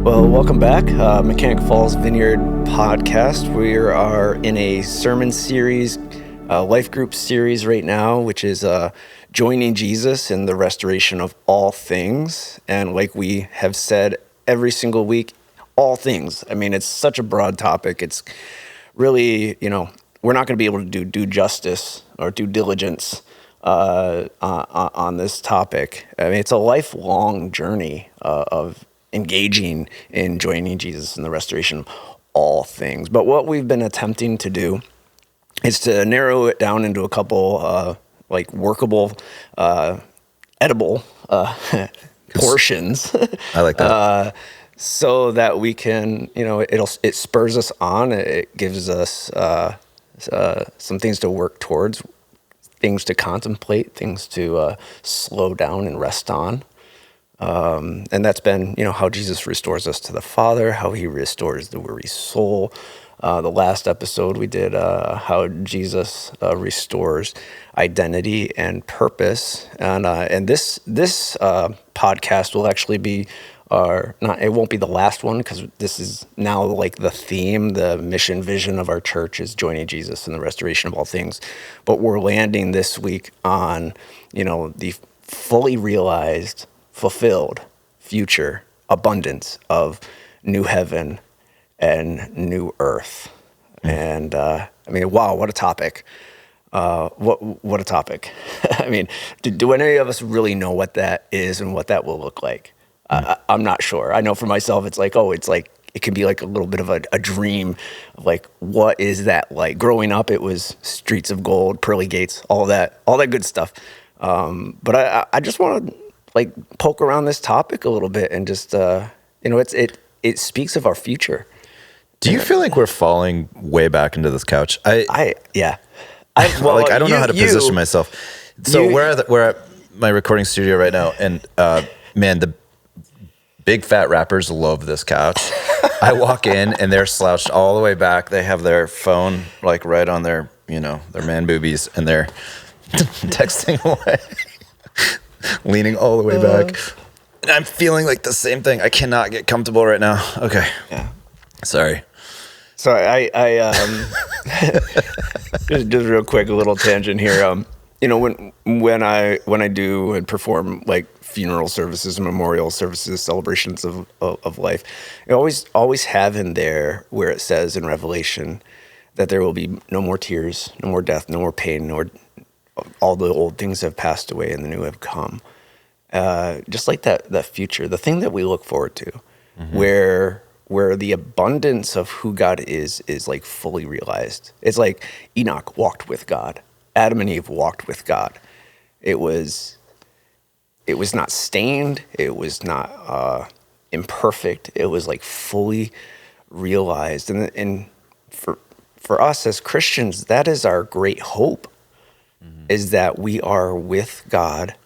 Well, welcome back, Mechanic Falls Vineyard podcast. We are in a sermon series, life group series right now, which is joining Jesus in the restoration of all things. And like we have said every single week, all things. I mean, it's such a broad topic. It's really, we're not going to be able to do justice or due diligence on this topic. I mean, it's a lifelong journey of engaging in joining Jesus in the restoration of all things. But what we've been attempting to do is to narrow it down into a couple workable, edible portions. I like that. So that we can, it spurs us on. It gives us some things to work towards, things to contemplate, things to slow down and rest on. And that's been, how Jesus restores us to the Father, how he restores the weary soul. The last episode we did how Jesus restores identity and purpose. And this podcast will actually be it won't be the last one, because this is now like the theme, the mission vision of our church is joining Jesus in the restoration of all things. But we're landing this week on, the fully realized, fulfilled future abundance of new heaven and new earth. And wow, what a topic. What a topic. I mean, do any of us really know what that is and what that will look like? I'm not sure. I know for myself, it's like it can be like a little bit of a dream of like, what is that like? Growing up, it was streets of gold, pearly gates, all that good stuff. But I just want to poke around this topic a little bit and just, it speaks of our future. Do you feel like we're falling way back into this couch? Yeah. I don't know how to position myself. So we're at my recording studio right now, and man, the big fat rappers love this couch. I walk in and they're slouched all the way back. They have their phone right on their, their man boobies, and they're texting away. Leaning all the way back. And I'm feeling like the same thing. I cannot get comfortable right now. Okay. Yeah. Sorry. So I just real quick, a little tangent here. When I do and perform funeral services, memorial services, celebrations of life, I always have in there where it says in Revelation that there will be no more tears, no more death, no more pain, all the old things have passed away and the new have come. Just like that future, the thing that we look forward to, where the abundance of who God is fully realized. It's like Enoch walked with God. Adam and Eve walked with God. It was not stained. It was not imperfect. It was fully realized. And for us as Christians, that is our great hope. Is that we are with God,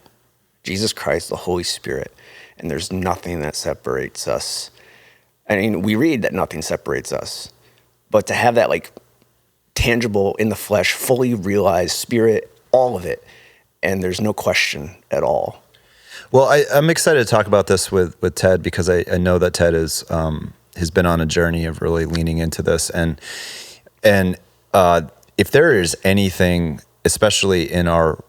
Jesus Christ, the Holy Spirit, and there's nothing that separates us. I mean, we read that nothing separates us, but to have that tangible in the flesh, fully realized spirit, all of it, and there's no question at all. Well, I'm excited to talk about this with Ted, because I know that Ted has been on a journey of really leaning into this, and if there is anything, especially in our,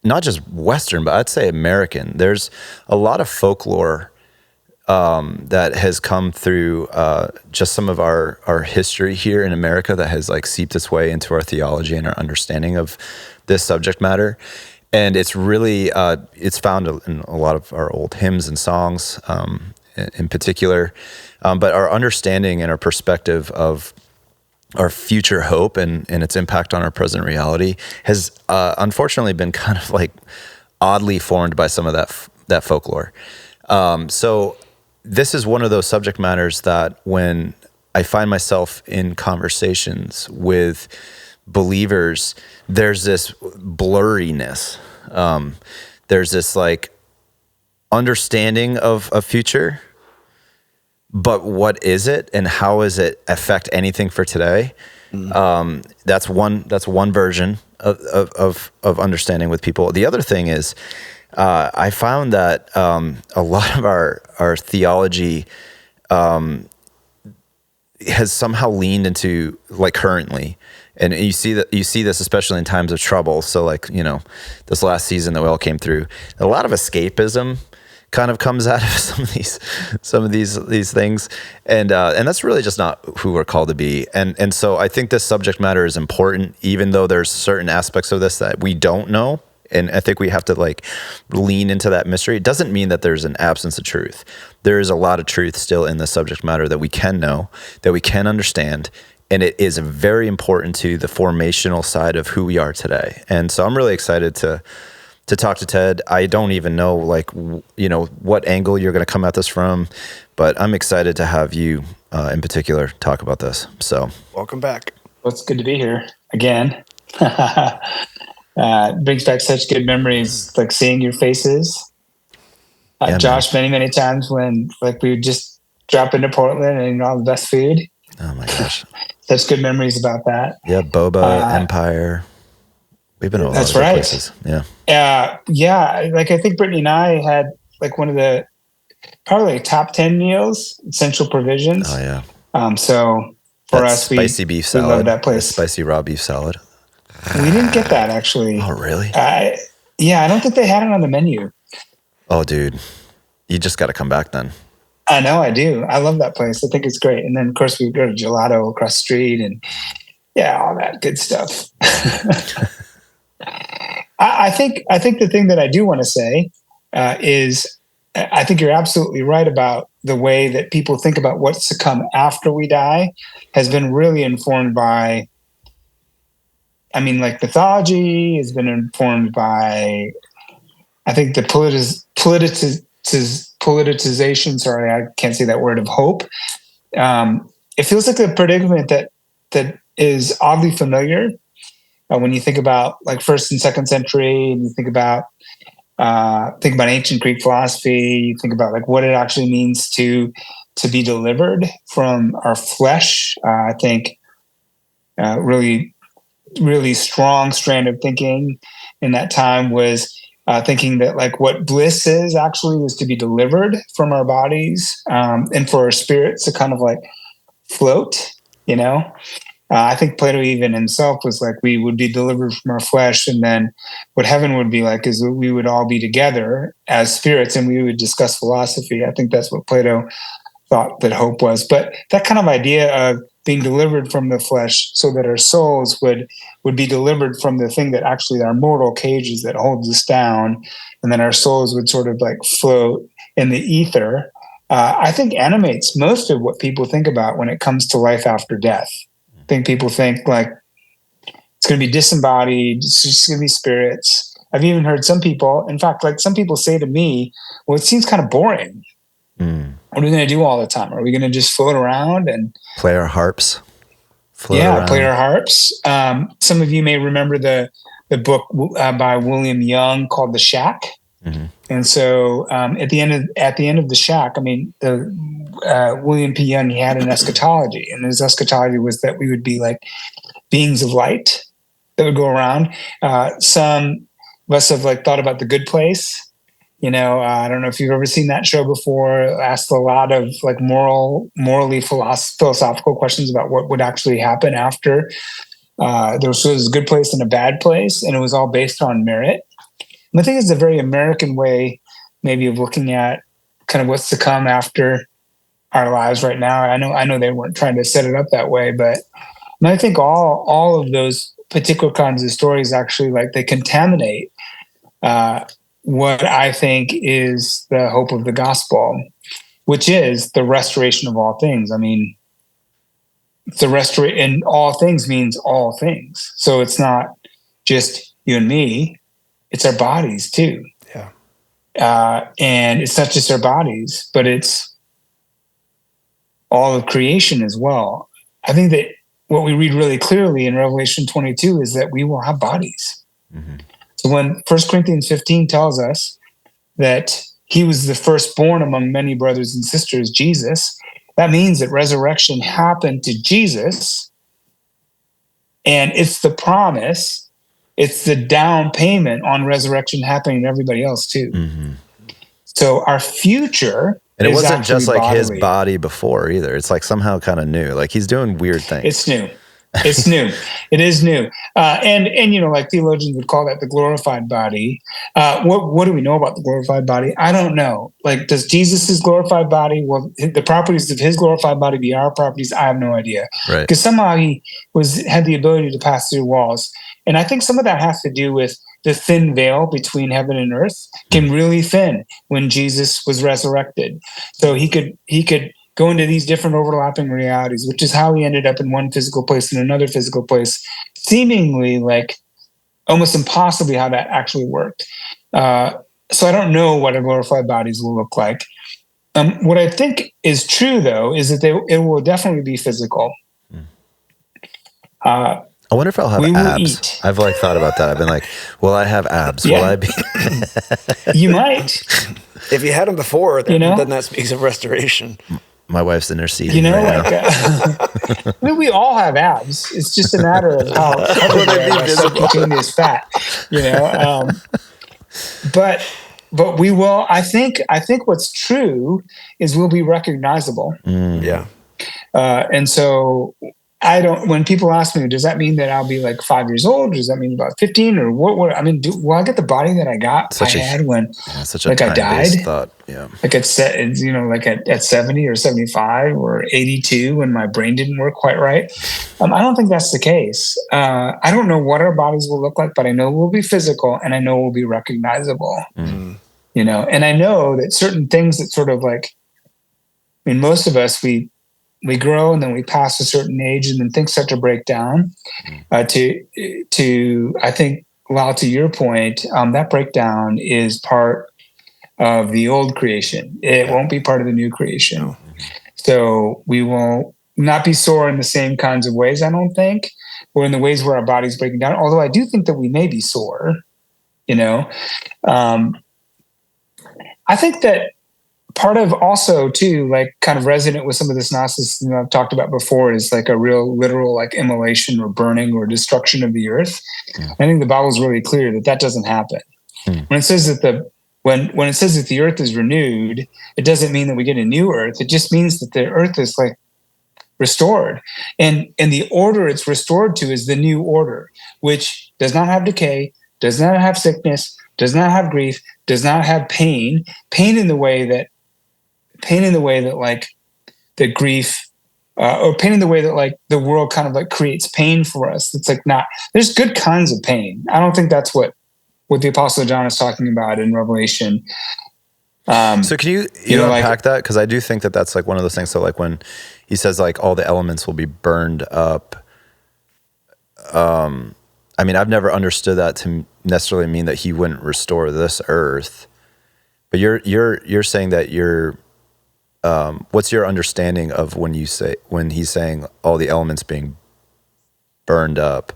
not just Western, but I'd say American, there's a lot of folklore that has come through just some of our history here in America that has seeped its way into our theology and our understanding of this subject matter. And it's really, it's found in a lot of our old hymns and songs in particular, but our understanding and our perspective of our future hope and its impact on our present reality has unfortunately been kind of oddly formed by some of that folklore. So this is one of those subject matters that when I find myself in conversations with believers, there's this blurriness. There's this understanding of a future, but what is it and how does it affect anything for today? That's one version of understanding with people. The other thing is I found that a lot of our theology has somehow leaned into like currently, and you see this especially in times of trouble. So like, this last season that we all came through, a lot of escapism kind of comes out of some of these things, and that's really just not who we're called to be. And so I think this subject matter is important, even though there's certain aspects of this that we don't know. And I think we have to like lean into that mystery. It doesn't mean that there's an absence of truth. There is a lot of truth still in the subject matter that we can know, that we can understand. And it is very important to the formational side of who we are today. And so I'm really excited to talk to Ted. I don't even know what angle you're going to come at this from, but I'm excited to have you in particular talk about this. So welcome back. Well, it's good to be here again. Brings back such good memories, like seeing your faces. Josh, many times when like we would just drop into Portland and all the best food. Oh my gosh. Such good memories about that. Yeah, Boba, Empire. We've been to a lot of good places. Yeah. Yeah. Like I think Brittany and I had like one of the probably top 10 meals, Essential Provisions. Oh yeah. So for us, spicy beef salad, we love that place. Spicy raw beef salad. We didn't get that actually. Oh really? Yeah, I don't think they had it on the menu. Oh dude, you just got to come back then. I know, I do. I love that place. I think it's great. And then of course we go to Gelato across the street and all that good stuff. I think the thing that I do want to say is I think you're absolutely right about the way that people think about what's to come after we die has been really informed by, like mythology has been informed by, I think the politicization, sorry, I can't say that word, of hope. It feels like a predicament that is oddly familiar when you think about like 1st and 2nd century, and you think about ancient Greek philosophy, you think about like what it actually means to be delivered from our flesh. I think really, really strong strand of thinking in that time was thinking that like what bliss is actually was to be delivered from our bodies and for our spirits to kind of like float, I think Plato even himself was like, we would be delivered from our flesh. And then what heaven would be like is we would all be together as spirits and we would discuss philosophy. I think that's what Plato thought that hope was. But that kind of idea of being delivered from the flesh so that our souls would be delivered from the thing that actually our mortal cages that holds us down. And then our souls would sort of like float in the ether. I think animates most of what people think about when it comes to life after death. I think people think like it's going to be disembodied, it's just going to be spirits. I've even heard some people, in fact, like some people say to me, well, it seems kind of boring. What are we going to do all the time? Are we going to just float around and play our harps? Play our harps. Some of you may remember the book by William Young called The Shack. Mm-hmm. And so at the end of The Shack, William P. Young, he had an eschatology, and his eschatology was that we would be like beings of light that would go around. Some of us have like thought about The Good Place. I don't know if you've ever seen that show before. It asked a lot of like morally philosophical questions about what would actually happen after. There was a good place and a bad place, and it was all based on merit. And I think it's a very American way, maybe, of looking at kind of what's to come after our lives right now. I know they weren't trying to set it up that way, but I think all of those particular kinds of stories actually like they contaminate what I think is the hope of the gospel, which is the restoration of all things. I mean, and all things means all things. So it's not just you and me, it's our bodies too. Yeah. And it's not just our bodies, but it's all of creation as well. I think that what we read really clearly in Revelation 22 is that we will have bodies. Mm-hmm. So when 1 Corinthians 15 tells us that he was the firstborn among many brothers and sisters, Jesus, that means that resurrection happened to Jesus. And it's the promise it's the down payment on resurrection happening to everybody else too. Mm-hmm. So our future, and it is wasn't just actually like his bodily. body before either. It's like somehow kind of new. Like he's doing weird things. It's new. It's new. It is new. And you know, like theologians would call that the glorified body. What do we know about the glorified body? I don't know. Like, does Jesus' glorified body, will the properties of his glorified body be our properties? I have no idea. Right. Because somehow he had the ability to pass through walls. And I think some of that has to do with the thin veil between heaven and earth came really thin when Jesus was resurrected. So he could go into these different overlapping realities, which is how he ended up in one physical place and another physical place, seemingly like almost impossibly how that actually worked. So I don't know what our glorified bodies will look like. What I think is true, though, is that it will definitely be physical. I wonder if I'll have we will abs. eat. I've like thought about that. I've been like, will I have abs? Yeah. Will I be? You might. If you had them before, then, You know? then that speaks of restoration. My wife's interceding. You know, right like now. I mean, we all have abs. It's just a matter of how covered they are by subcutaneous fat. You know, but we will. I think what's true is we'll be recognizable. Yeah. And so I don't. When people ask me, does that mean that I'll be like 5 years old? Does that mean about 15 or what? I mean, will I get the body that I had when Such a like I time-based died? thought. Yeah. Like at 70 or 75 or 82 when my brain didn't work quite right. I don't think that's the case. I don't know what our bodies will look like, but I know we'll be physical and I know we'll be recognizable. You know, and I know that certain things that sort of like, I mean, most of us, we grow and then we pass a certain age and then things start to break down. To I think, Lau, to your point, that breakdown is part of the old creation. It won't be part of the new creation. No. So we will not be sore in the same kinds of ways, I don't think, or in the ways where our body's breaking down. Although I do think that we may be sore, you know. I think that part of also too, like kind of resonant with some of this Gnosticism I've talked about before, is like a real literal like immolation or burning or destruction of the earth. I think the Bible's really clear that that doesn't happen. When it says that when it says that the earth is renewed, it doesn't mean that we get a new earth. It just means that the earth is like restored, and the order it's restored to is the new order, which does not have decay, does not have sickness, does not have grief, does not have pain in the way that like the grief or pain in the way that like the world kind of like creates pain for us. It's like not, there's good kinds of pain. I don't think that's what the Apostle John is talking about in Revelation. So can you know, unpack like, that? Because I do think that that's like one of those things. So like when he says like all the elements will be burned up, I mean, I've never understood that to necessarily mean that he wouldn't restore this earth. But you're saying that what's your understanding of when he's saying all the elements being burned up?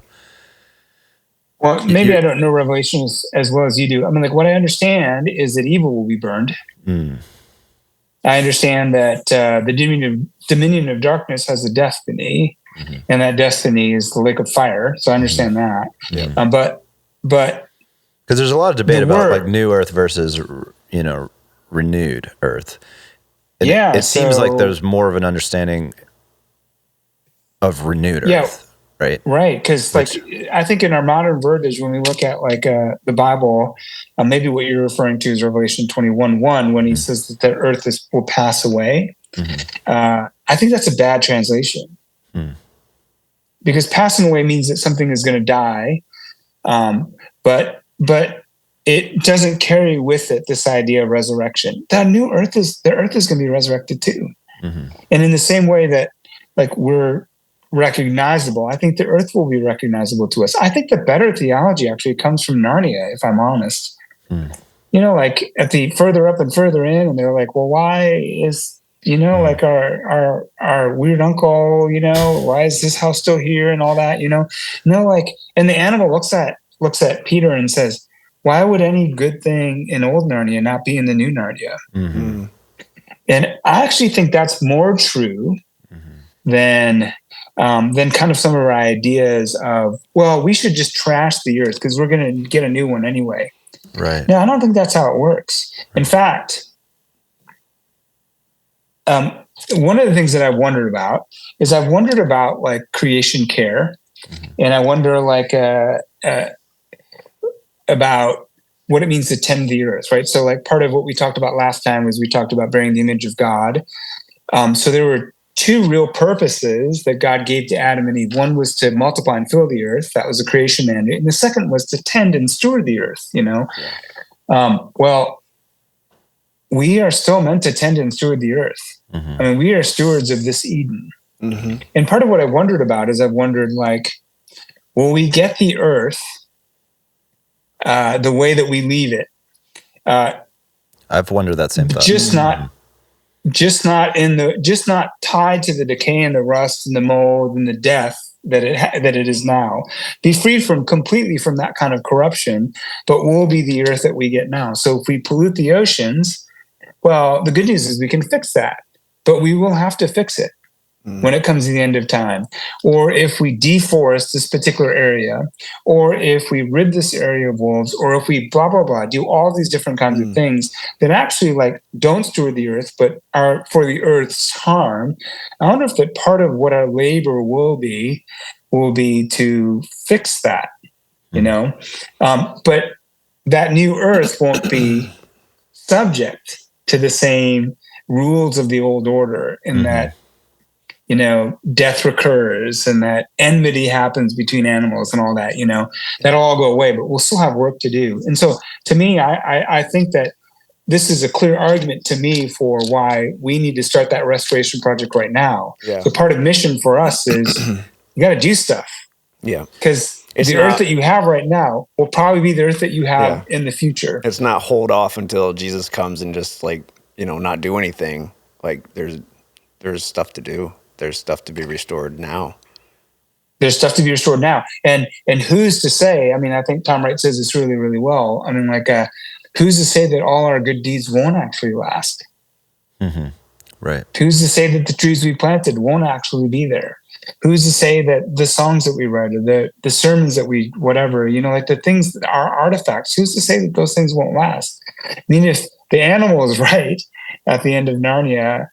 Well, maybe I don't know Revelation as well as you do. I mean, like what I understand is that evil will be burned. I understand that the dominion of darkness has a destiny, and that destiny is the lake of fire. So I understand that. But because there's a lot of debate about like new earth versus renewed earth. And it seems like there's more of an understanding of renewed earth. Right. Because like I think in our modern verbiage, when we look at like the Bible, maybe what you're referring to is Revelation 21:1, when he says that the earth will pass away. I think that's a bad translation, because passing away means that something is going to die, but it doesn't carry with it this idea of resurrection. The earth is going to be resurrected too, and in the same way that like we're recognizable, I think the earth will be recognizable to us. I think the better theology actually comes from Narnia, if I'm honest. You know, like at the further up and further in, and they're like, well, why is, like our weird uncle, why is this house still here and all that, like, and the animal looks at Peter and says, why would any good thing in old Narnia not be in the new Narnia? And I actually think that's more true than than kind of some of our ideas of, well, we should just trash the earth because we're going to get a new one anyway. Right. No, I don't think that's how it works. In fact, one of the things that I've wondered about is I've wondered about like creation care, and I wonder like about what it means to tend the earth, right? So like part of what we talked about last time was we talked about bearing the image of God. So there were two real purposes that God gave to Adam and Eve. One was to multiply and fill the earth. That was a creation mandate. And the second was to tend and steward the earth, you know? Well, we are still meant to tend and steward the earth. I mean, we are stewards of this Eden. And part of what I wondered about is I've wondered like, will we get the earth the way that we leave it? I've wondered that same thought. Just not tied to the decay and the rust and the mold and the death that it is now. Be freed completely from that kind of corruption, but will be the earth that we get now. So if we pollute the oceans, well, the good news is we can fix that, but we will have to fix it when it comes to the end of time. Or if we deforest this particular area, or if we rid this area of wolves, or if we blah, blah, blah, do all these different kinds of things that actually like don't steward the earth, but are for the earth's harm. I wonder if that part of what our labor will be to fix that, you know? But that new earth won't be subject to the same rules of the old order in that, you know, death recurs and that enmity happens between animals and all that, you know, that'll all go away, but we'll still have work to do. And so to me, I think that this is a clear argument to me for why we need to start that restoration project right now. So part of mission for us is you got to do stuff. Because the earth that you have right now will probably be the earth that you have in the future. It's not hold off until Jesus comes and just like, you know, not do anything. Like there's stuff to do. There's stuff to be restored now. There's stuff to be restored now. And who's to say, I mean, I think Tom Wright says this really, really well. I mean, like, who's to say that all our good deeds won't actually last? Right. Who's to say that the trees we planted won't actually be there? Who's to say that the songs that we write or the sermons that we, whatever, you know, like the things that are artifacts, who's to say that those things won't last? I mean, if the animal is right at the end of Narnia,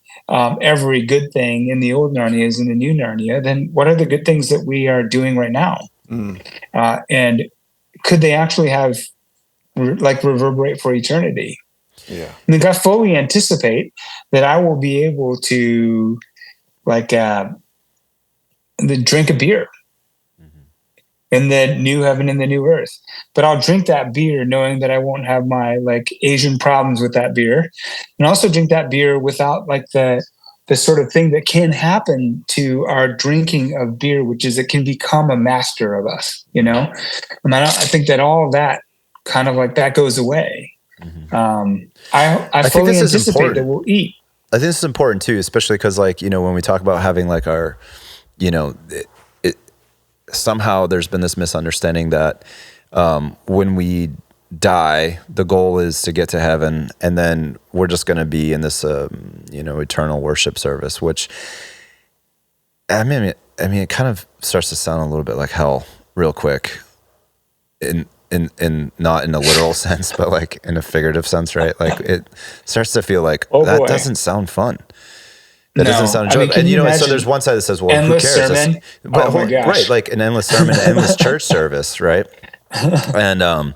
every good thing in the old Narnia is in the new Narnia, then what are the good things that we are doing right now? And could they actually have like reverberate for eternity? I mean, I fully anticipate that I will be able to like drink a beer in the new heaven and the new earth. But I'll drink that beer knowing that I won't have my like Asian problems with that beer, and also drink that beer without like the sort of thing that can happen to our drinking of beer, which is it can become a master of us, you know? And I think that all of that kind of like that goes away. I fully anticipate that we'll eat. I think this is important too, especially because like, you know, when we talk about having like our, you know, somehow there's been this misunderstanding that when we die, the goal is to get to heaven, and then we're just going to be in this, you know, eternal worship service. Which, I mean, it kind of starts to sound a little bit like hell, real quick, in not in a literal sense, but like in a figurative sense, right? Like it starts to feel like that doesn't sound fun. That doesn't sound enjoyable. And you know, so there's one side that says, well, who cares? Sermon? But, right, like an endless sermon, an endless church service, right? And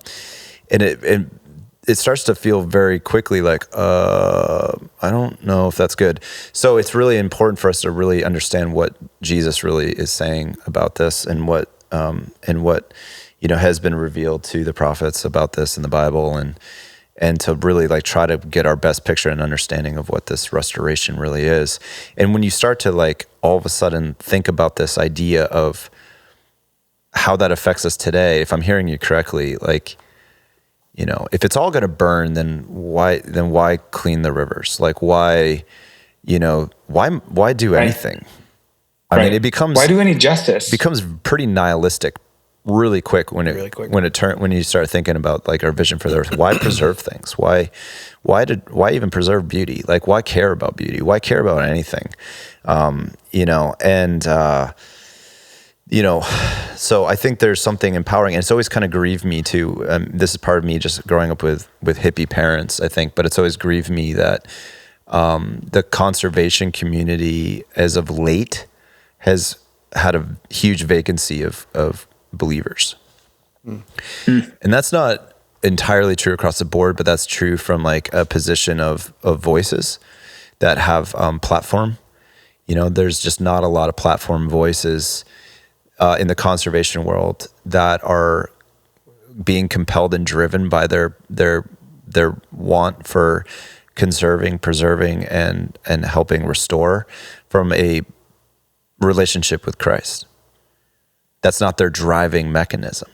it starts to feel very quickly like, I don't know if that's good. So it's really important for us to really understand what Jesus really is saying about this, and what you know has been revealed to the prophets about this in the Bible, and to really like try to get our best picture and understanding of what this restoration really is. And when you start to like all of a sudden think about this idea of how that affects us today, if I'm hearing you correctly, like, you know, if it's all going to burn, then why clean the rivers? Like why do anything? I mean, it becomes, why do any justice? Becomes pretty nihilistic really quick when you start thinking about like our vision for the earth. Why preserve things? Why even preserve beauty? Like why care about beauty? Why care about anything? You know, and So I think there's something empowering, and it's always kind of grieved me too. This is part of me just growing up with hippie parents, I think, but it's always grieved me that the conservation community, as of late, has had a huge vacancy of believers. And that's not entirely true across the board, but that's true from like a position of voices that have platform. There's just not a lot of platform voices in the conservation world that are being compelled and driven by their want for conserving, preserving, and helping restore from a relationship with Christ. That's not their driving mechanism.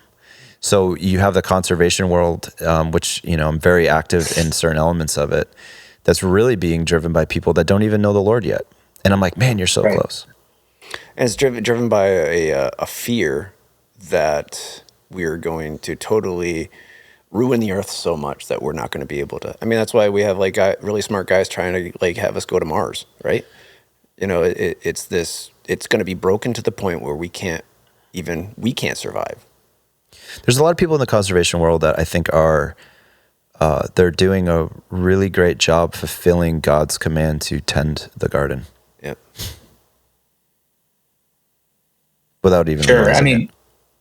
So you have the conservation world, which, I'm very active in certain elements of it, that's really being driven by people that don't even know the Lord yet. And I'm like, man, you're so close. And it's driven by a fear that we're going to totally ruin the earth so much that we're not going to be able to. I mean, that's why we have like really smart guys trying to like have us go to Mars, right? It's going to be broken to the point where we can't survive. There's a lot of people in the conservation world that I think are, they're doing a really great job fulfilling God's command to tend the garden. Yep. Without even sure. realizing it.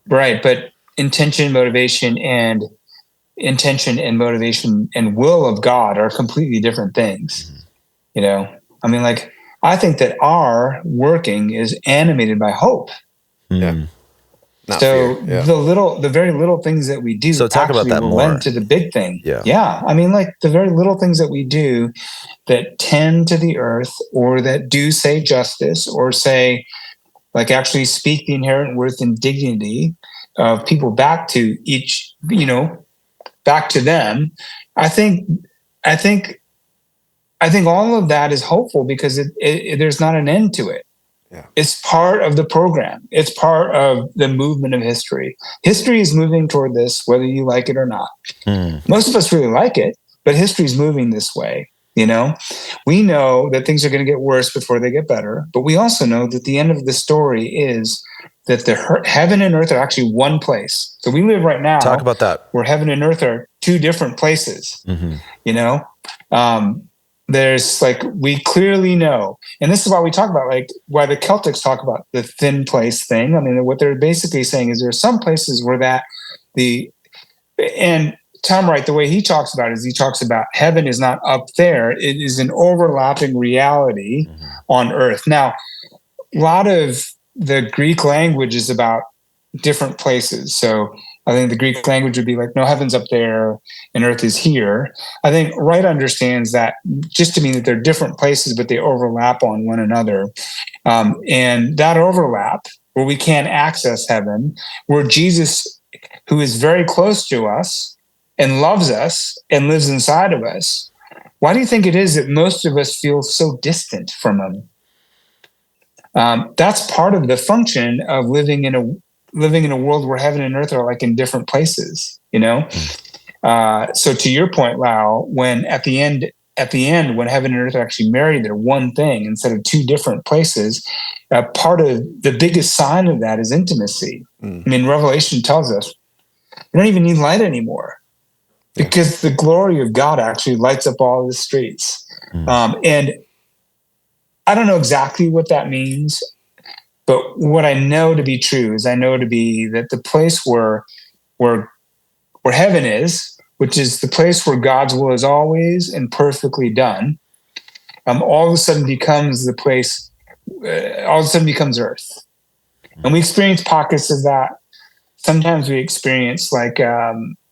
Right. But intention, motivation and will of God are completely different things. Like, I think that our working is animated by hope. Yeah. Not so fear. Yeah. The very little things that we do, so talk about that will more. lend to the big thing. Yeah. I mean, like the very little things that we do that tend to the earth, or that do say justice, or say, like, actually speak the inherent worth and dignity of people back to each, back to them. I think all of that is hopeful because there's not an end to it. Yeah. It's part of the program. It's part of the movement of history. History is moving toward this, whether you like it or not. Most of us really like it, but history is moving this way. We know that things are going to get worse before they get better, but we also know that the end of the story is that the heaven and earth are actually one place. So we live right now. Talk about that. Where heaven and earth are two different places. There's like, we clearly know, and this is why we talk about, like, why the Celtics talk about the thin place thing. I mean, what they're basically saying is there are some places where and Tom Wright, the way he talks about it is he talks about heaven is not up there. It is an overlapping reality on earth. Now, a lot of the Greek language is about different places. So I think the Greek language would be like, no, heaven's up there and earth is here. I think Wright understands that just to mean that they're different places, but they overlap on one another. And that overlap, where we can't access heaven, where Jesus, who is very close to us and loves us and lives inside of us, why do you think it is that most of us feel so distant from him? That's part of the function of living in a world where heaven and earth are like in different places, So to your point, Lau, when at the end, when heaven and earth are actually married, they're one thing instead of two different places. Part of the biggest sign of that is intimacy. I mean, Revelation tells us you don't even need light anymore because the glory of God actually lights up all the streets. And I don't know exactly what that means, but what I know to be true is I know to be that the place where heaven is, which is the place where God's will is always and perfectly done, all of a sudden becomes the place, all of a sudden becomes earth. And we experience pockets of that. Sometimes we experience like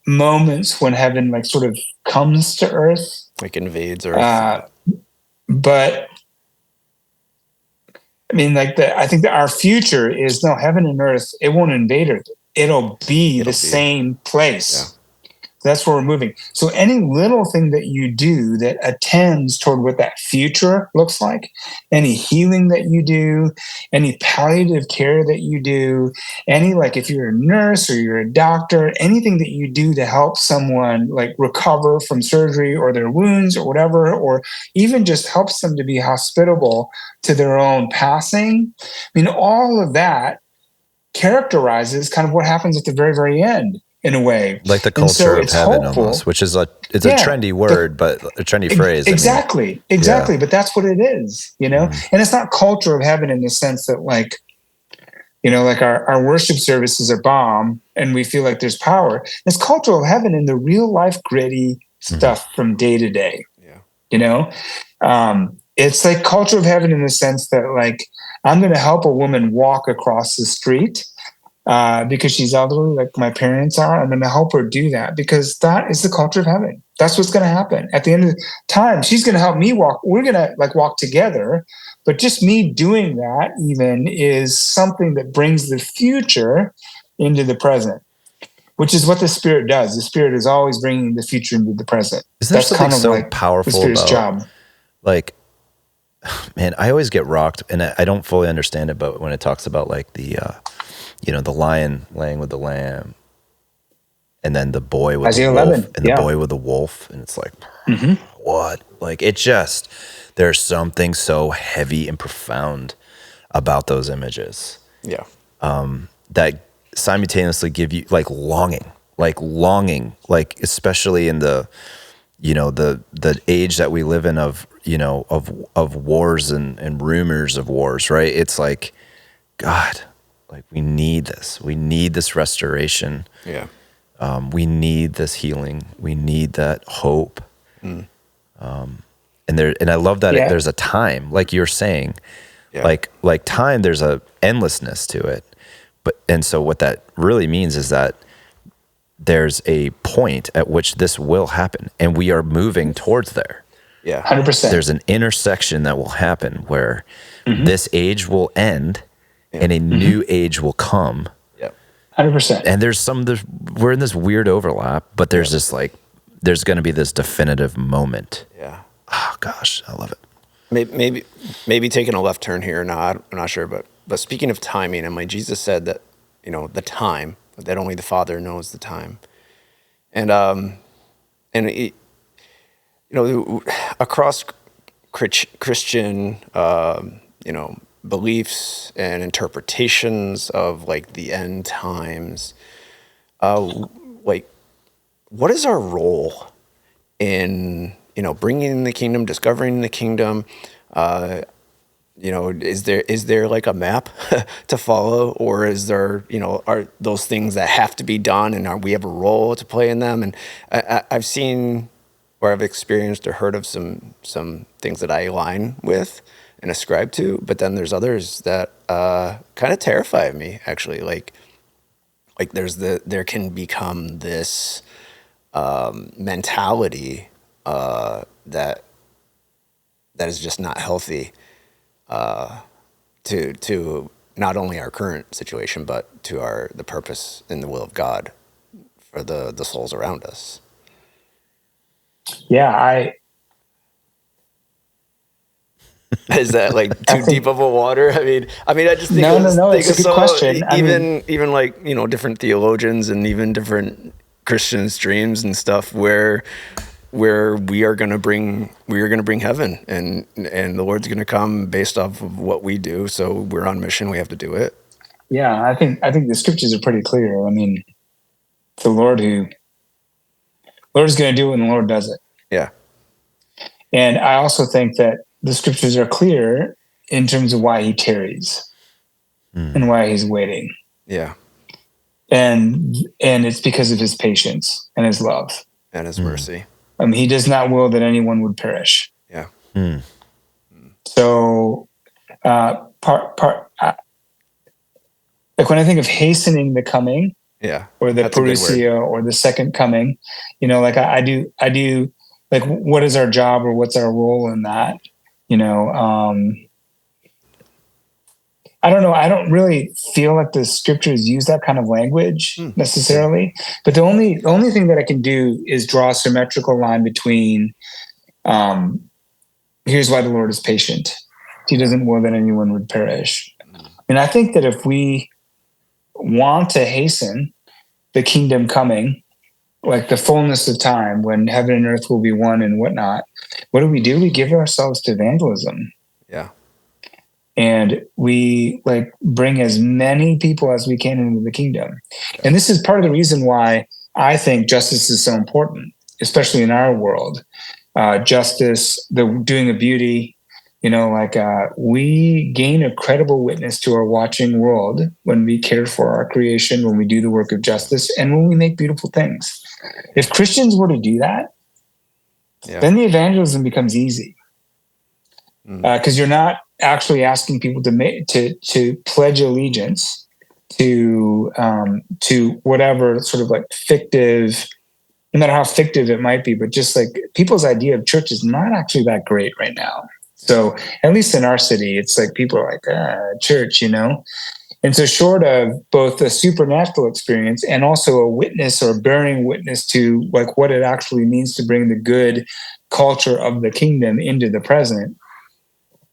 moments when heaven like sort of comes to earth. Like invades earth. But I mean, like I think that our future is no, heaven and earth. It won't invade earth. It'll be the same place. Yeah. That's where we're moving. So any little thing that you do that attends toward what that future looks like, any healing that you do, any palliative care that you do, any, like if you're a nurse or you're a doctor, anything that you do to help someone like recover from surgery or their wounds or whatever, or even just helps them to be hospitable to their own passing. I mean, all of that characterizes kind of what happens at the very, very end in a way. Like the And so culture of it's heaven hopeful. almost, which is it's Yeah, a trendy word, but a trendy phrase. Exactly. Yeah. But that's what it is, you know? And it's not culture of heaven in the sense that like, you know, like our worship services are bomb and we feel like there's power. It's culture of heaven in the real life gritty stuff from day to day. Yeah. You know? It's like culture of heaven in the sense that like I'm going to help a woman walk across the street because she's elderly, like my parents are. I'm going to help her do that because that is the culture of heaven. That's what's going to happen. At the end of the time, she's going to help me walk. We're going to like walk together. But just me doing that even is something that brings the future into the present, which is what the Spirit does. The Spirit is always bringing the future into the present. Is there That's something kind of so like powerful the Spirit's about job. like, man, I always get rocked and I don't fully understand it, but when it talks about like the, you know, the lion laying with the lamb and then the boy with Isaiah the wolf 11, and the boy with the wolf. And it's like, what? Like it just, there's something so heavy and profound about those images Yeah. that simultaneously give you like longing, like especially in the, you know, the age that we live in of, you know, of wars and rumors of wars, right? It's like, God, like we need this restoration. Yeah. We need this healing. We need that hope. And I love that there's a time, like you're saying, like time, there's a endlessness to it. And so what that really means is that there's a point at which this will happen and we are moving towards there. Yeah. 100%. There's an intersection that will happen where this age will end and a new age will come. Yep. 100%. And we're in this weird overlap, but there's this like, there's going to be this definitive moment. Yeah. Oh gosh, I love it. Maybe taking a left turn here. No, I'm not sure. But speaking of timing, and like Jesus said that, you know, the time, that only the Father knows the time. And it, you know, across Christian, you know, beliefs and interpretations of like the end times, like what is our role in, you know, bringing in the kingdom, discovering the kingdom? You know, is there like a map to follow, or is there, you know, are those things that have to be done, and we have a role to play in them? And I've seen, or I've experienced or heard of some things that I align with and ascribe to, but then there's others that kind of terrify me actually. Like there can become this mentality that is just not healthy to not only our current situation, but to the purpose and the will of God for the souls around us. Yeah, Is that like too deep of a water? I mean, I just think no. It's a good question. Even like, you know, different theologians and even different Christian streams and stuff where we are going to bring heaven, and the Lord's going to come based off of what we do. So we're on mission. We have to do it. Yeah, I think the scriptures are pretty clear. I mean, the Lord is going to do it when the Lord does it. Yeah. And I also think that the scriptures are clear in terms of why he tarries and why he's waiting. Yeah. And it's because of his patience and his love and his mercy. He does not will that anyone would perish. Yeah. So, like when I think of hastening the coming, or the parousia, or the second coming, you know, like I do, like, what is our job or what's our role in that? You know, I don't know. I don't really feel like the scriptures use that kind of language necessarily. But the only thing that I can do is draw a symmetrical line between, here's why the Lord is patient. He doesn't will that anyone would perish. And I think that if we want to hasten the kingdom coming, like the fullness of time when heaven and earth will be one and whatnot, what do? We give ourselves to evangelism. Yeah. and we like bring as many people as we can into the kingdom. And this is part of the reason why I think justice is so important, especially in our world. Justice, the doing of beauty, we gain a credible witness to our watching world when we care for our creation, when we do the work of justice, and when we make beautiful things. If Christians were to do that, then the evangelism becomes easy, because you're not actually asking people to pledge allegiance to whatever sort of like fictive, no matter how fictive it might be, but just like people's idea of church is not actually that great right now. So at least in our city, it's like people are like, church, And so short of both a supernatural experience and also a witness or bearing witness to like what it actually means to bring the good culture of the kingdom into the present.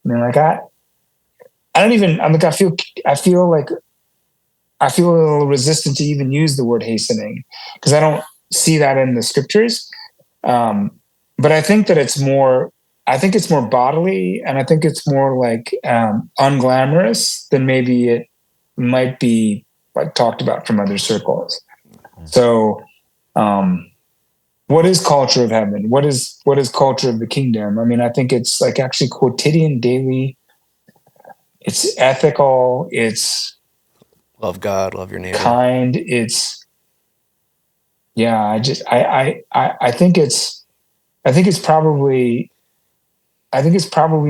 I mean, like I feel a little resistant to even use the word hastening because I don't see that in the scriptures. But I think that it's more bodily, and I think it's more like unglamorous than maybe it might be like talked about from other circles. So, what is culture of heaven? What is culture of the kingdom? I mean, I think it's like actually quotidian, daily. It's ethical. It's love God, love your neighbor. Kind. It's I think it's probably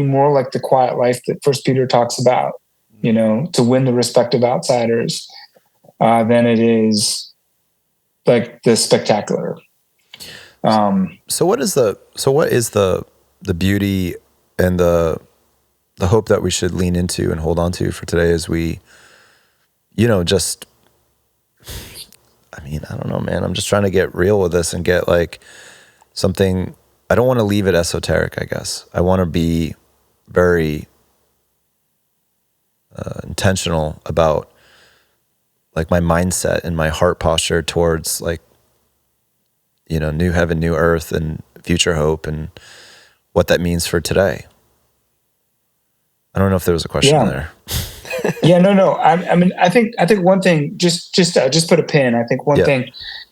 more like the quiet life that First Peter talks about, to win the respect of outsiders, than it is like the spectacular. So what is the beauty and the hope that we should lean into and hold on to for today as we, I don't know, man. I'm just trying to get real with this and get like something. I don't want to leave it esoteric, I guess. I want to be very intentional about like my mindset and my heart posture towards like, new heaven, new earth and future hope and what that means for today. I don't know if there was a question there. Yeah, no. I think one thing, just put a pin. I think one thing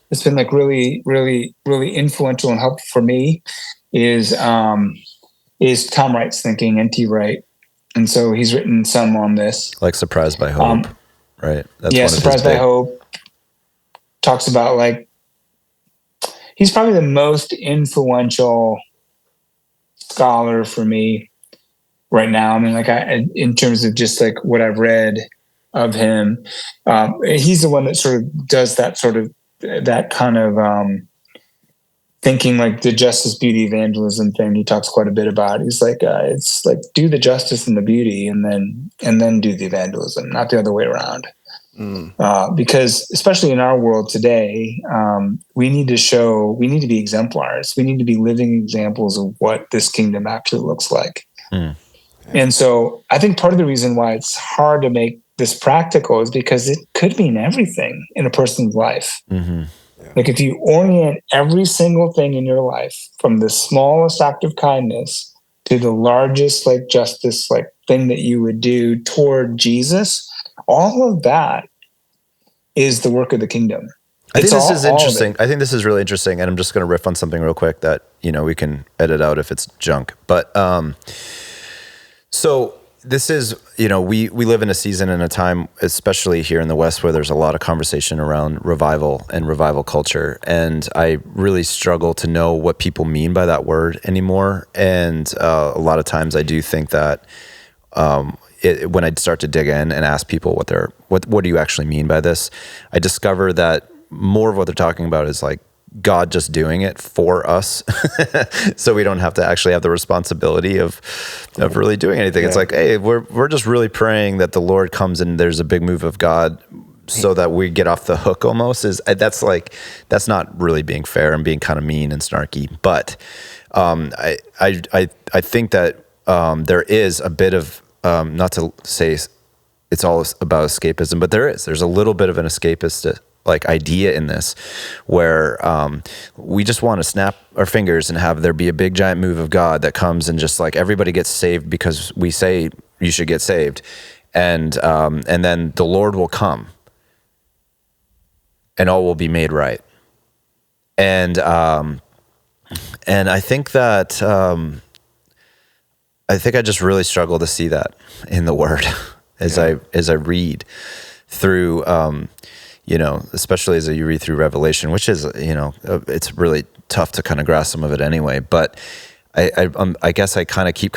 that's been like really, really, really influential and helpful for me is Tom Wright's thinking, N.T. Wright. And so he's written some on this. Like Surprised by Hope, right? That's Surprised by Hope. Talks about like, he's probably the most influential scholar for me right now. I mean, like in terms of just like what I've read of him, he's the one that sort of does that kind of thinking, like the justice, beauty, evangelism thing. He talks quite a bit about. He's like, it's like do the justice and the beauty, and then do the evangelism, not the other way around. Because especially in our world today, we need to be exemplars. We need to be living examples of what this kingdom actually looks like. And so I think part of the reason why it's hard to make this practical is because it could mean everything in a person's life. Mm-hmm. Yeah. Like if you orient every single thing in your life from the smallest act of kindness to the largest like justice like thing that you would do toward Jesus, all of that is the work of the kingdom. I think this is interesting. I think this is really interesting, and I'm just going to riff on something real quick that we can edit out if it's junk. But so this is we live in a season and a time, especially here in the West, where there's a lot of conversation around revival and revival culture, and I really struggle to know what people mean by that word anymore. And a lot of times, I do think that. When I start to dig in and ask people what do you actually mean by this, I discover that more of what they're talking about is like God just doing it for us, so we don't have to actually have the responsibility of really doing anything. Yeah. It's like, hey, we're just really praying that the Lord comes and there's a big move of God, so that we get off the hook. Almost that's not really being fair and being kind of mean and snarky. But I think that there is a bit of not to say it's all about escapism, but there's a little bit of an escapist like idea in this, where we just want to snap our fingers and have there be a big giant move of God that comes and just like everybody gets saved because we say you should get saved, and then the Lord will come, and all will be made right. And I think that I just really struggle to see that in the Word as I read through, especially as you read through Revelation, which is, it's really tough to kind of grasp some of it anyway. But I guess I keep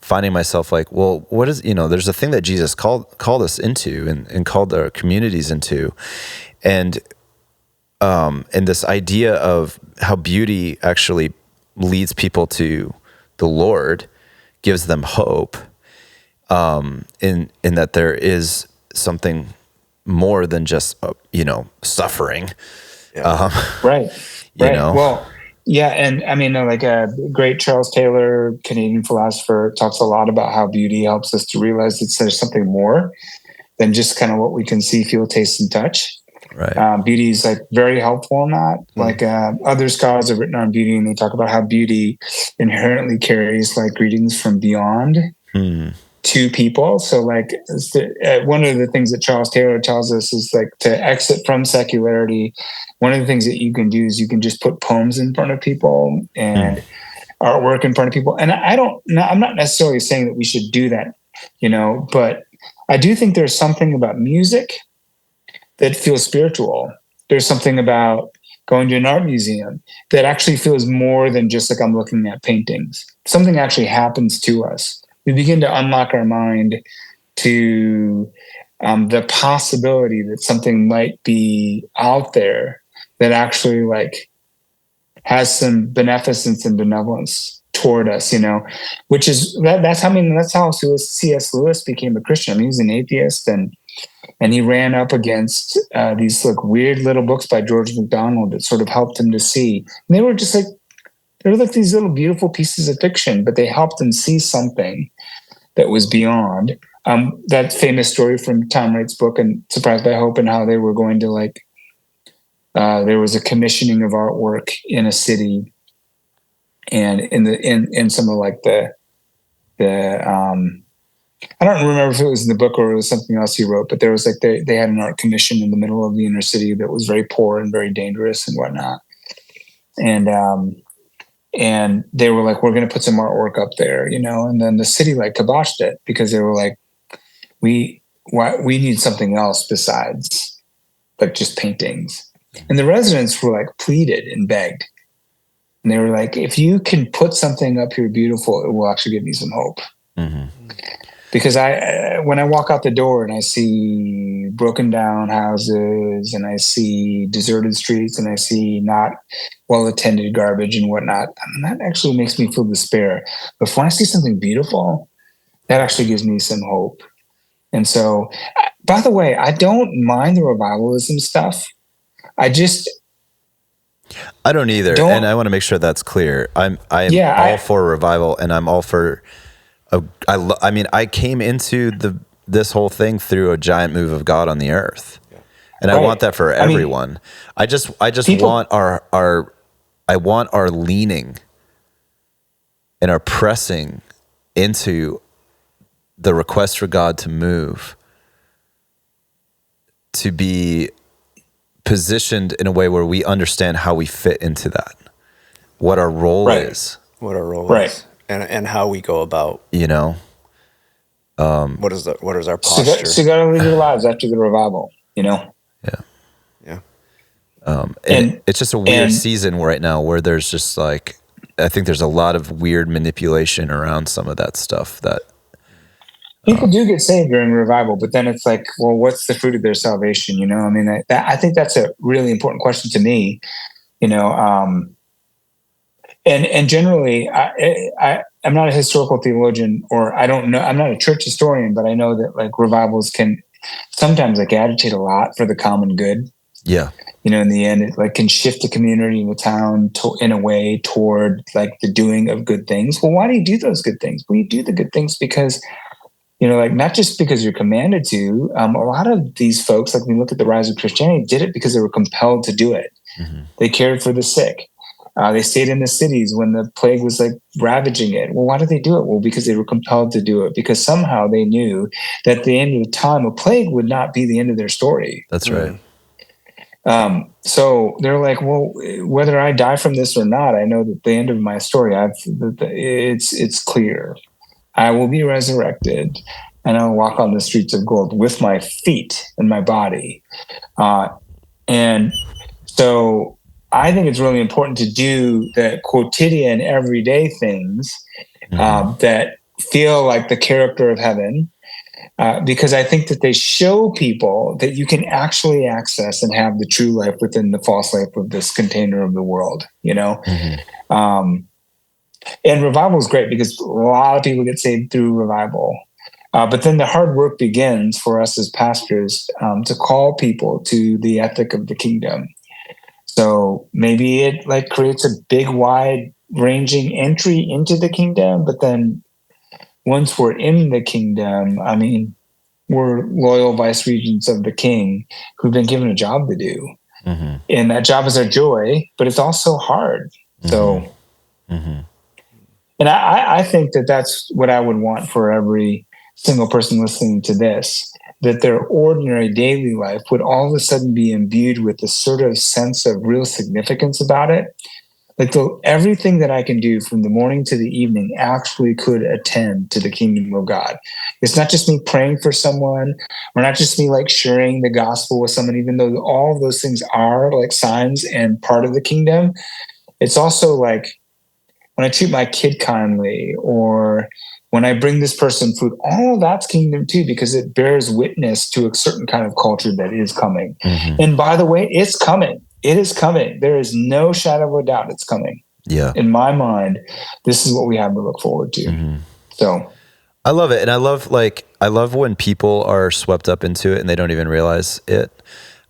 finding myself like, well, what is, there's a thing that Jesus called us into and called our communities into, and this idea of how beauty actually leads people to the Lord, gives them hope, in that there is something more than just suffering. Right. You know? Well, yeah, and I mean, like a great Charles Taylor, Canadian philosopher, talks a lot about how beauty helps us to realize that there's something more than just kind of what we can see, feel, taste, and touch. Right. Beauty is like very helpful in that. Like other scholars have written on beauty, and they talk about how beauty inherently carries like greetings from beyond to people. So like one of the things that Charles Taylor tells us is like to exit from secularity. One of the things that you can do is you can just put poems in front of people and artwork in front of people. And I'm not necessarily saying that we should do that, but I do think there's something about music that feels spiritual. There's something about going to an art museum that actually feels more than just like I'm looking at paintings. Something actually happens to us. We begin to unlock our mind to the possibility that something might be out there that actually like has some beneficence and benevolence toward us, which is that's how C.S. Lewis became a Christian. I mean, he was an atheist and he ran up against these like weird little books by George MacDonald that sort of helped him to see. And they were just like, they were like these little beautiful pieces of fiction, but they helped him see something that was beyond. That famous story from Tom Wright's book and Surprised by Hope, and how they were going to like, there was a commissioning of artwork in a city, and in some of like the I don't remember if it was in the book or it was something else he wrote, but there was like they had an art commission in the middle of the inner city that was very poor and very dangerous and whatnot. And they were like, we're going to put some artwork up there, and then the city like kiboshed it because they were like, we need something else besides like just paintings. And the residents were like pleaded and begged. And they were like, if you can put something up here beautiful, it will actually give me some hope. Mm-hmm. Because when I walk out the door and I see broken down houses and I see deserted streets and I see not well-attended garbage and whatnot, that actually makes me feel despair. But when I see something beautiful, that actually gives me some hope. And so, by the way, I don't mind the revivalism stuff. I don't either. And I want to make sure that's clear. I'm all for revival, and I'm all for... I came into this whole thing through a giant move of God on the earth, and I want that for everyone. I just want our leaning and our pressing into the request for God to move, to be positioned in a way where we understand how we fit into that, what our role is, and how we go about, what is our posture? So you got to live your lives after the revival, Yeah. And it's just a weird season right now where there's just like, I think there's a lot of weird manipulation around some of that stuff that people do get saved during revival, but then it's like, well, what's the fruit of their salvation? I mean, I think that's a really important question to me, and generally I'm not a historical theologian, or I don't know, I'm not a church historian, but I know that like revivals can sometimes like agitate a lot for the common good. Yeah. In the end, it like can shift the community and the town in a way toward like the doing of good things. Well, why do you do those good things? Well, you do the good things because, like not just because you're commanded to. A lot of these folks, like when you look at the rise of Christianity, did it because they were compelled to do it. Mm-hmm. They cared for the sick. They stayed in the cities when the plague was like ravaging it. Well, why did they do it? Well, because they were compelled to do it, because somehow they knew that at the end of the time, a plague would not be the end of their story. That's right. So they're like, well, whether I die from this or not, I know that the end of my story, it's clear. I will be resurrected, and I'll walk on the streets of gold with my feet and my body. And so I think it's really important to do the quotidian, everyday things that feel like the character of heaven. Because I think that they show people that you can actually access and have the true life within the false life of this container of the world, you know? And revival is great because a lot of people get saved through revival. But then the hard work begins for us as pastors to call people to the ethic of the kingdom. So maybe it like creates a big, wide ranging entry into the kingdom, but then once we're in the kingdom, I mean, we're loyal vice regents of the king who've been given a job to do. And that job is our joy, but it's also hard. So, and I think that that's what I would want for every single person listening to this, that their ordinary daily life would all of a sudden be imbued with this sort of sense of real significance about it. Like everything that I can do from the morning to the evening actually could attend to the kingdom of God. It's not just me praying for someone, or not just me like sharing the gospel with someone, even though all of those things are like signs and part of the kingdom. It's also like when I treat my kid kindly, or when I bring this person food, all of that's kingdom too, because it bears witness to a certain kind of culture that is coming. And by the way, it's coming. It is coming. There is no shadow of a doubt it's coming. Yeah. In my mind, this is what we have to look forward to. So I love it. And I love when people are swept up into it and they don't even realize it.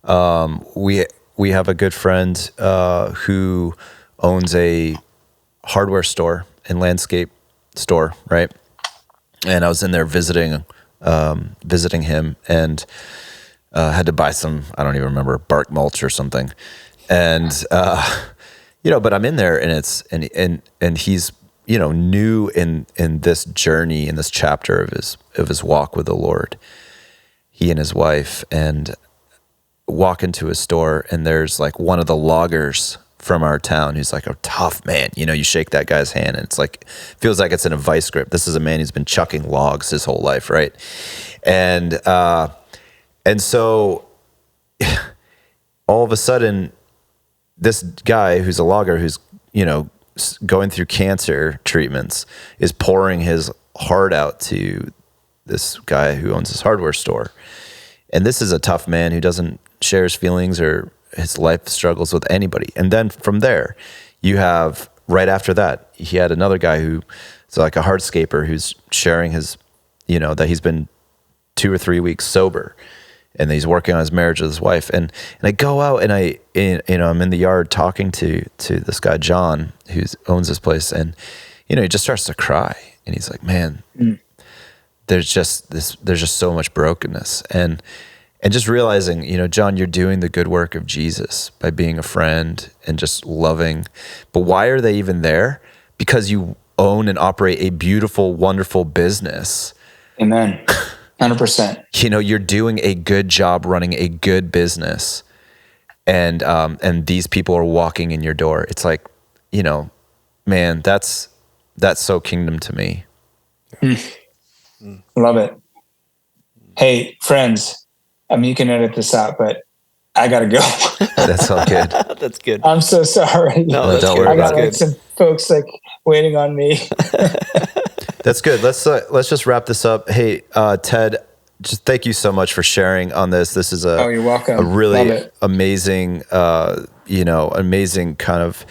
We have a good friend who owns a hardware store and landscape store, right? And I was in there visiting him, and had to buy some, I don't even remember, bark mulch or something. And, but I'm in there, and and he's, new in this journey, in this chapter of his walk with the Lord, he and his wife, and walk into a store, and there's like one of the loggers from our town who's like a tough man. You shake that guy's hand and it's like, feels like it's in a vice grip. This is a man who's been chucking logs his whole life, right? And so all of a sudden, this guy who's a logger, who's, going through cancer treatments, is pouring his heart out to this guy who owns his hardware store. And this is a tough man who doesn't share his feelings or his life struggles with anybody. And then from there, you have, right after that, he had another guy who's like a hardscaper who's sharing his, that he's been 2 or 3 weeks sober, and he's working on his marriage with his wife. And I go out and I'm in the yard talking to this guy, John, who owns this place. And, he just starts to cry, and he's like, man, there's just so much brokenness. And just realizing, John, you're doing the good work of Jesus by being a friend and just loving. But why are they even there? Because you own and operate a beautiful, wonderful business. Amen. 100%. You're doing a good job running a good business, and these people are walking in your door. It's like, man, that's so kingdom to me. Love it. Hey, friends, you can edit this out, but I gotta go. That's all good. That's good. I'm so sorry. No, that's don't good. worry I got about it. some folks waiting on me. That's good. Let's just wrap this up. Hey, Ted, just thank you so much for sharing on this. This is you're welcome. a really amazing, amazing kind of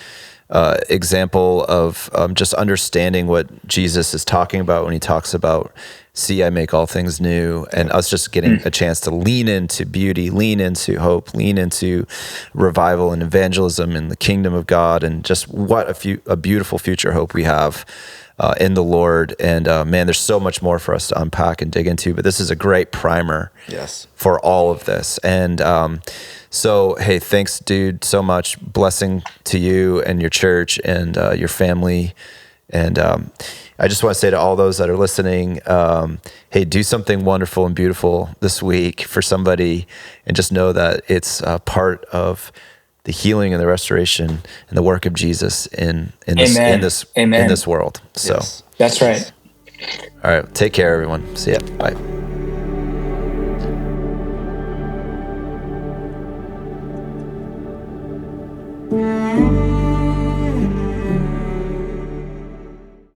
example of just understanding what Jesus is talking about when he talks about, see, I make all things new, and us just getting a chance to lean into beauty, lean into hope, lean into revival and evangelism in the kingdom of God, and just what a beautiful future hope we have in the Lord. And man, there's so much more for us to unpack and dig into, but this is a great primer Yes. for all of this. And so, hey, thanks, dude, so much. Blessing to you and your church and your family. And I just want to say to all those that are listening, hey, do something wonderful and beautiful this week for somebody, and just know that it's part of the healing and the restoration and the work of Jesus in this world. So Yes. That's right. all right, take care, everyone. See ya. Bye.